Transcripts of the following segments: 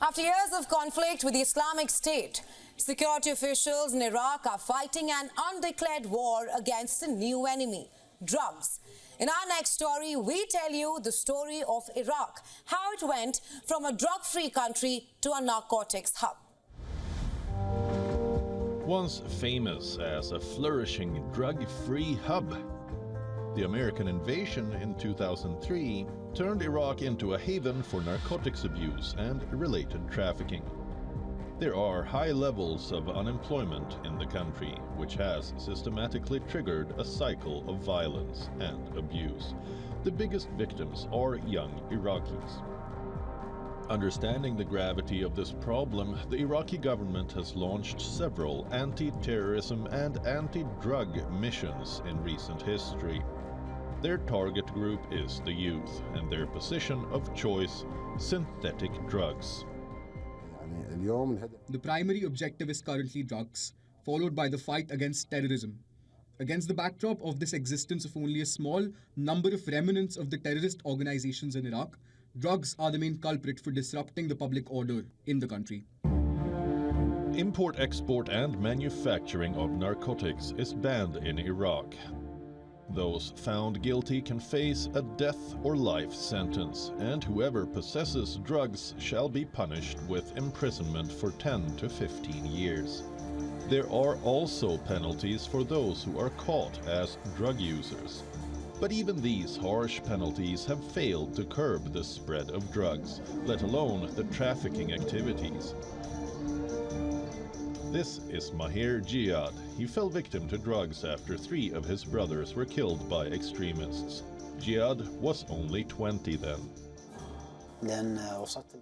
After years of conflict with the Islamic State, security officials in Iraq are fighting an undeclared war against a new enemy, drugs. In our next story, we tell you the story of Iraq, how it went from a drug-free country to a narcotics hub. Once famous as a flourishing drug-free hub, the American invasion in 2003 turned Iraq into a haven for narcotics abuse and related trafficking. There are high levels of unemployment in the country, which has systematically triggered a cycle of violence and abuse. The biggest victims are young Iraqis. Understanding the gravity of this problem, the Iraqi government has launched several anti-terrorism and anti-drug missions in recent history. Their target group is the youth, and their position of choice, synthetic drugs. The primary objective is currently drugs, followed by the fight against terrorism. Against the backdrop of this existence of only a small number of remnants of the terrorist organizations in Iraq, drugs are the main culprit for disrupting the public order in the country. Import, export, and manufacturing of narcotics is banned in Iraq. Those found guilty can face a death or life sentence, and whoever possesses drugs shall be punished with imprisonment for 10 to 15 years. There are also penalties for those who are caught as drug users. But even these harsh penalties have failed to curb the spread of drugs, let alone the trafficking activities. This is Maher Jihad. He fell victim to drugs after 3 of his brothers were killed by extremists. Jihad was only 20 then.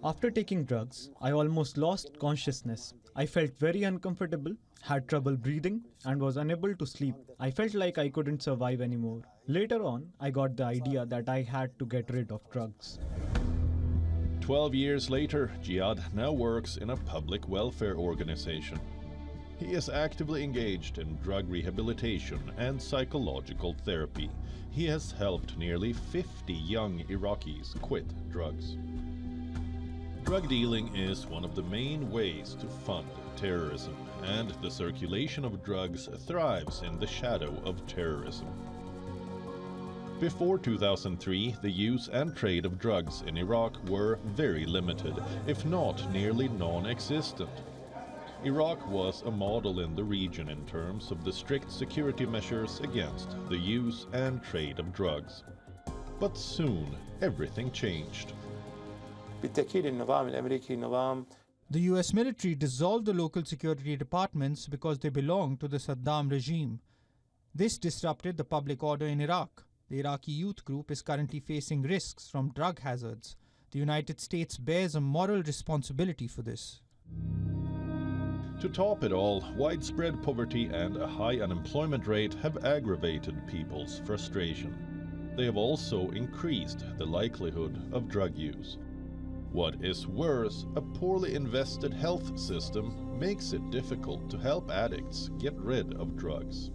After taking drugs, I almost lost consciousness. I felt very uncomfortable, had trouble breathing, and was unable to sleep. I felt like I couldn't survive anymore. Later on, I got the idea that I had to get rid of drugs. 12 years later, Jihad now works in a public welfare organization. He is actively engaged in drug rehabilitation and psychological therapy. He has helped nearly 50 young Iraqis quit drugs. Drug dealing is one of the main ways to fund terrorism, and the circulation of drugs thrives in the shadow of terrorism. Before 2003, the use and trade of drugs in Iraq were very limited, if not nearly non-existent. Iraq was a model in the region in terms of the strict security measures against the use and trade of drugs. But soon, everything changed. The US military dissolved the local security departments because they belonged to the Saddam regime. This disrupted the public order in Iraq. The Iraqi youth group is currently facing risks from drug hazards. The United States bears a moral responsibility for this. To top it all, widespread poverty and a high unemployment rate have aggravated people's frustration. They have also increased the likelihood of drug use. What is worse, a poorly invested health system makes it difficult to help addicts get rid of drugs.